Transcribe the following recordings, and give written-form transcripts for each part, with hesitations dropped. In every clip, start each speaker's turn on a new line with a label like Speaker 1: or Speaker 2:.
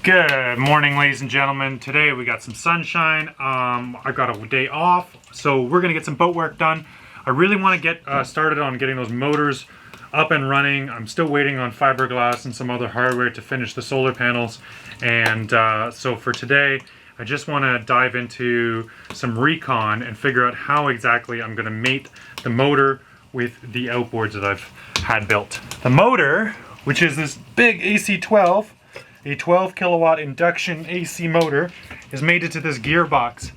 Speaker 1: Good morning, ladies and gentlemen. Today we got some sunshine. I got a day off, so we're gonna get some boat work done. I really want to get started on getting those motors up and running. I'm still waiting on fiberglass and some other hardware to finish the solar panels. And so for today, I just want to dive into some recon and figure out how exactly I'm gonna mate the motor with the outboards that I've had built. The motor, which is this big AC12, a 12 kilowatt induction AC motor, is mated to this gearbox.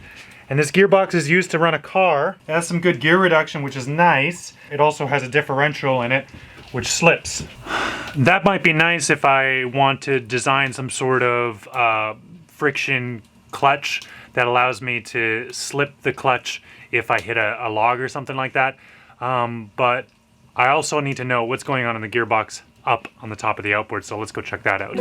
Speaker 1: And this gearbox is used to run a car. It has some good gear reduction, which is nice. It also has a differential in it, which slips. That might be nice if I want to design some sort of friction clutch that allows me to slip the clutch if I hit a log or something like that. But I also need to know what's going on in the gearbox up on the top of the outboard, so let's go check that out.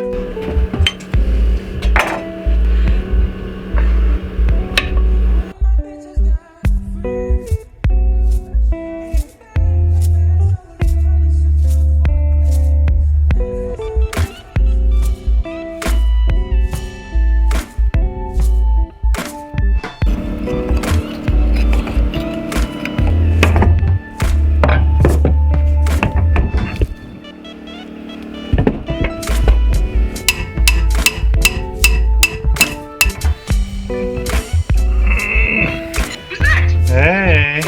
Speaker 1: Hey.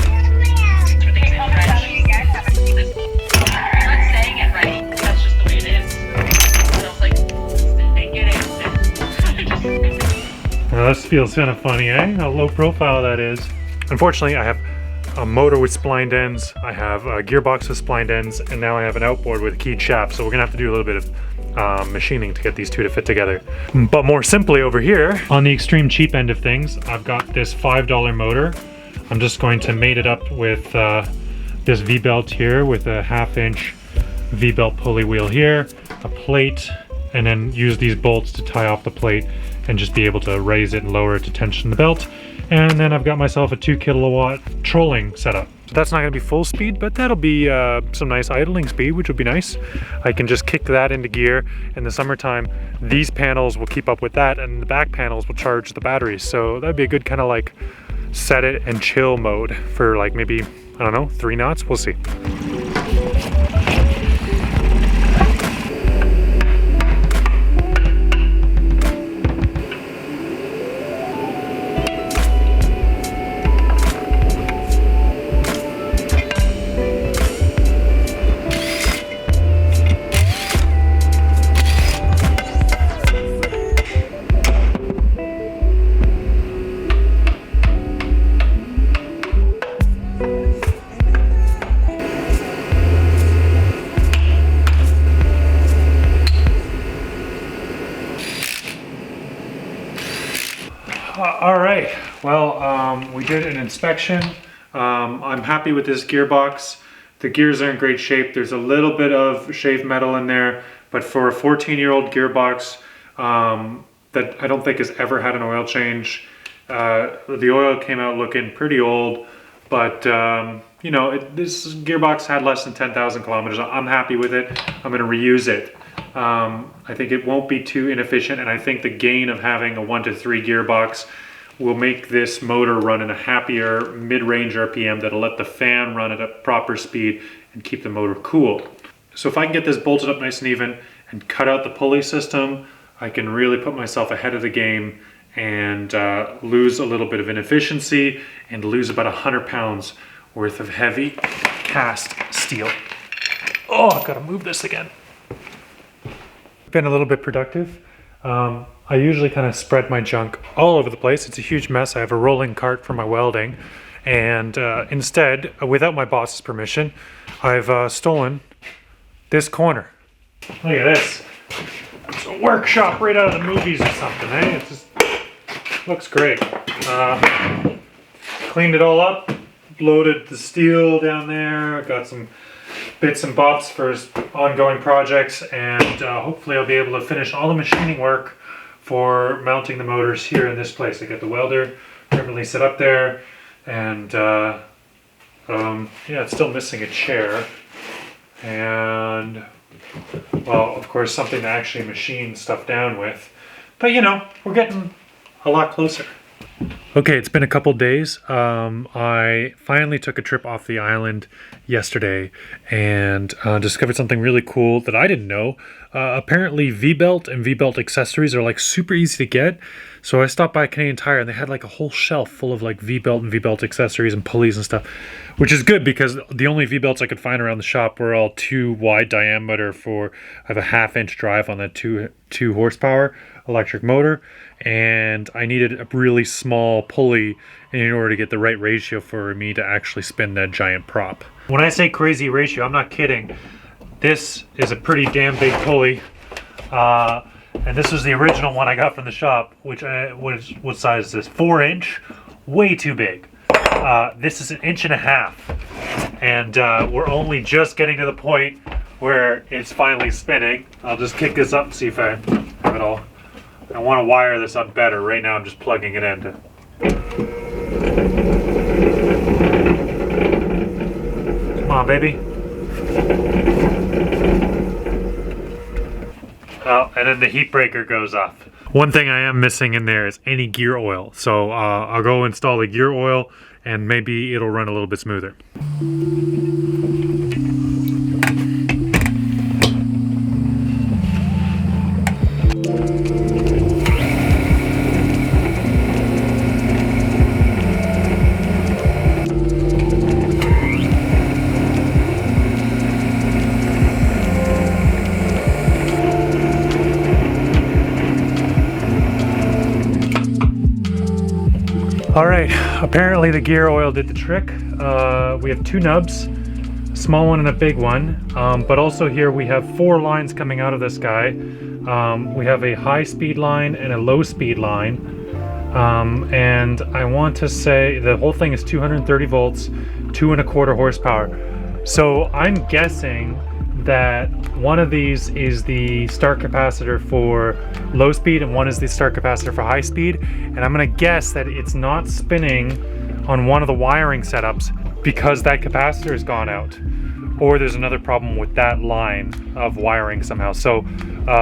Speaker 1: Well, this feels kind of funny, eh? How low profile that is. Unfortunately, I have a motor with splined ends, I have a gearbox with splined ends, and now I have an outboard with a keyed shaft, so we're gonna have to do a little bit of machining to get these two to fit together. But more simply over here, on the extreme cheap end of things, I've got this $5 motor. I'm just going to mate it up with this V-belt here with a 1/2 inch V-belt pulley wheel here, a plate, and then use these bolts to tie off the plate and just be able to raise it and lower it to tension the belt. And then I've got myself a 2 kilowatt trolling setup. So that's not gonna be full speed, but that'll be some nice idling speed, which would be nice. I can just kick that into gear. In the summertime, these panels will keep up with that, and the back panels will charge the batteries. So that'd be a good kind of like set it and chill mode for like maybe, I don't know, 3 knots, we'll see. All right, well, we did an inspection. I'm happy with this gearbox. The gears are in great shape. There's a little bit of shaved metal in there, but for a 14-year-old gearbox that I don't think has ever had an oil change, the oil came out looking pretty old, but you know, this gearbox had less than 10,000 kilometers. I'm happy with it. I'm gonna reuse it. I think it won't be too inefficient, and I think the gain of having a 1 to 3 gearbox will make this motor run in a happier mid-range RPM that'll let the fan run at a proper speed and keep the motor cool. So if I can get this bolted up nice and even and cut out the pulley system, I can really put myself ahead of the game and lose a little bit of inefficiency and lose about 100 pounds worth of heavy cast steel. Oh, I've got to move this again. Been a little bit productive. I usually kind of spread my junk all over the place. It's a huge mess. I have a rolling cart for my welding, and instead, without my boss's permission, I've stolen this corner. Look at this. It's a workshop right out of the movies or something, eh? It just looks great. Cleaned it all up, loaded the steel down there, got some bits and bobs for ongoing projects, and hopefully I'll be able to finish all the machining work for mounting the motors here in this place. I got the welder permanently set up there, and yeah, it's still missing a chair, and well, of course, something to actually machine stuff down with. But you know, we're getting a lot closer. Okay, it's been a couple days. I finally took a trip off the island yesterday and discovered something really cool that I didn't know. Apparently V-belt and V-belt accessories are like super easy to get. So I stopped by Canadian Tire and they had like a whole shelf full of like V-belt and V-belt accessories and pulleys and stuff, which is good because the only V-belts I could find around the shop were all too wide diameter for, I have a 1/2-inch drive on that two horsepower electric motor, and I needed a really small pulley in order to get the right ratio for me to actually spin that giant prop. When I say crazy ratio, I'm not kidding. This is a pretty damn big pulley, and this was the original one I got from the shop, which what size is this? 4-inch, way too big. This is 1.5 inches, and we're only just getting to the point where it's finally spinning. I'll just kick this up and see if I have it all. I want to wire this up better. Right now I'm just plugging it in. Come on, baby. Oh, and then the heat breaker goes off. One thing I am missing in there is any gear oil. So I'll go install the gear oil and maybe it'll run a little bit smoother. All right, apparently the gear oil did the trick. We have 2 nubs, a small one and a big one, but also here we have 4 lines coming out of this guy. We have a high speed line and a low speed line, and I want to say the whole thing is 230 volts, 2.25 horsepower. So I'm guessing that one of these is the start capacitor for low speed and one is the start capacitor for high speed, and I'm gonna guess that it's not spinning on one of the wiring setups because that capacitor has gone out, or there's another problem with that line of wiring somehow. So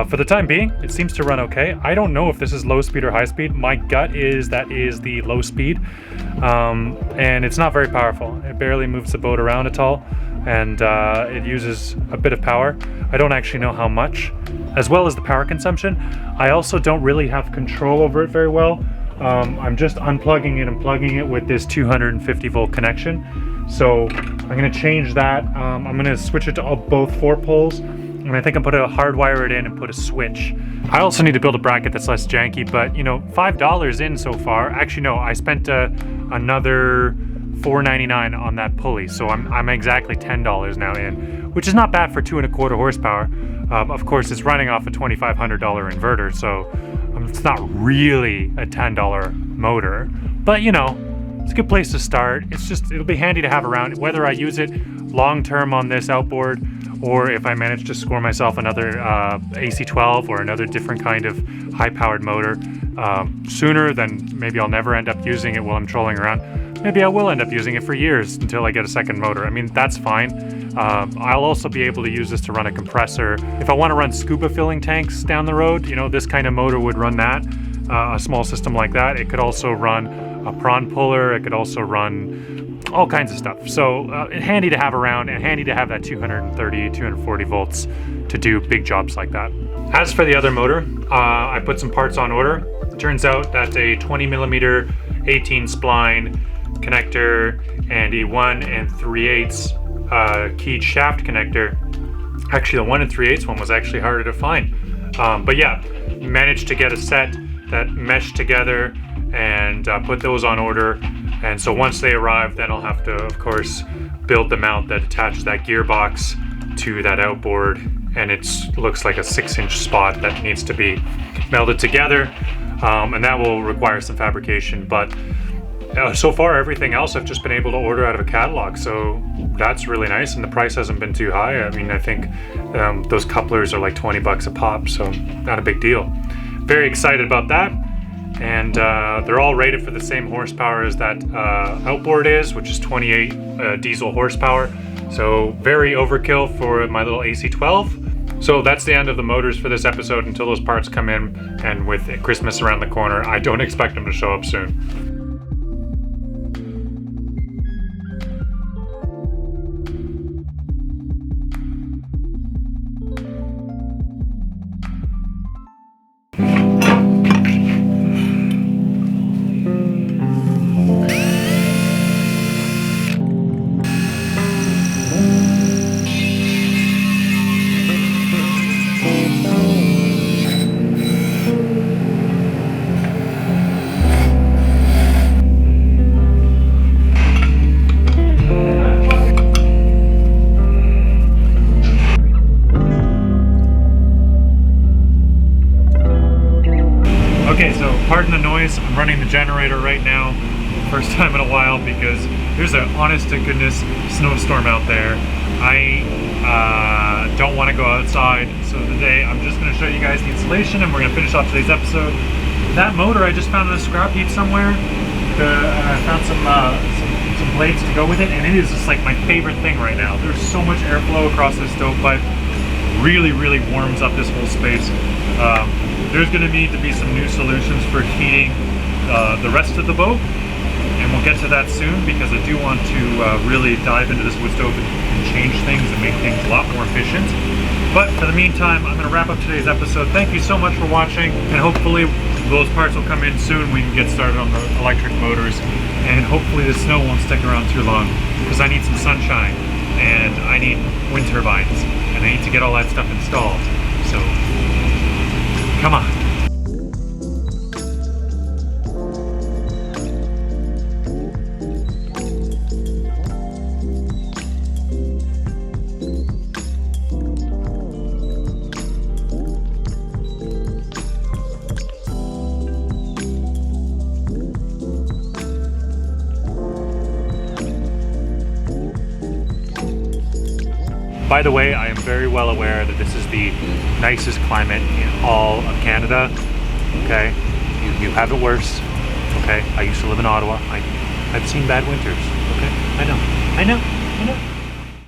Speaker 1: for the time being it seems to run okay. I don't know if this is low speed or high speed. My gut is that is the low speed, and it's not very powerful. It barely moves the boat around at all, and it uses a bit of power. I don't actually know how much, as well as the power consumption. I also don't really have control over it very well. I'm just unplugging it and plugging it with this 250 volt connection. So I'm gonna change that. I'm gonna switch it to both 4 poles, and I think I'm gonna hardwire it in and put a switch. I also need to build a bracket that's less janky, but you know, $5 in so far. Actually no, I spent another $4.99 on that pulley, so I'm exactly $10 now in, which is not bad for 2.25 horsepower. Of course, it's running off a $2,500 inverter, so it's not really a $10 motor, but you know, it's a good place to start. It'll be handy to have around, whether I use it long term on this outboard, or if I manage to score myself another AC12 or another different kind of high-powered motor sooner, then maybe I'll never end up using it while I'm trolling around. Maybe I will end up using it for years until I get a second motor. I mean, that's fine. I'll also be able to use this to run a compressor. If I want to run scuba filling tanks down the road, you know, this kind of motor would run that. A small system like that. It could also run a prawn puller. It could also run all kinds of stuff. So handy to have around, and handy to have that 230, 240 volts to do big jobs like that. As for the other motor, I put some parts on order. It turns out that a 20mm 18 spline connector and a 1 3/8 keyed shaft connector. Actually, the 1 3/8 one was actually harder to find. But yeah, managed to get a set that meshed together and put those on order. And so once they arrive, then I'll have to, of course, build the mount that attaches that gearbox to that outboard. And it looks like a 6-inch spot that needs to be melded together. And that will require some fabrication. But so far, everything else I've just been able to order out of a catalog. So that's really nice. And the price hasn't been too high. I mean, I think those couplers are like 20 bucks a pop. So not a big deal. Very excited about that. And they're all rated for the same horsepower as that outboard is, which is 28 diesel horsepower. So very overkill for my little AC12, So that's the end of the motors for this episode until those parts come in, and with Christmas around the corner, I don't expect them to show up soon. Okay, so pardon the noise. I'm running the generator right now, first time in a while, because there's an honest to goodness snowstorm out there. I don't want to go outside, so today I'm just going to show you guys the installation and we're going to finish off today's episode. That motor I just found in a scrap heap somewhere. I found some blades to go with it, and it is just like my favorite thing right now. There's so much airflow across this stovepipe. Really warms up this whole space. There's going to need to be some new solutions for heating the rest of the boat, and we'll get to that soon because I do want to really dive into this wood stove and change things and make things a lot more efficient. But for the meantime, I'm going to wrap up today's episode. Thank you so much for watching, and hopefully those parts will come in soon. We can get started on the electric motors, and hopefully the snow won't stick around too long because I need some sunshine and I need wind turbines and I need to get all that stuff installed. So come on. By the way, I am very well aware that this is the nicest climate in all of Canada. Okay, you have it worse. Okay, I used to live in Ottawa. I've seen bad winters. Okay, I know.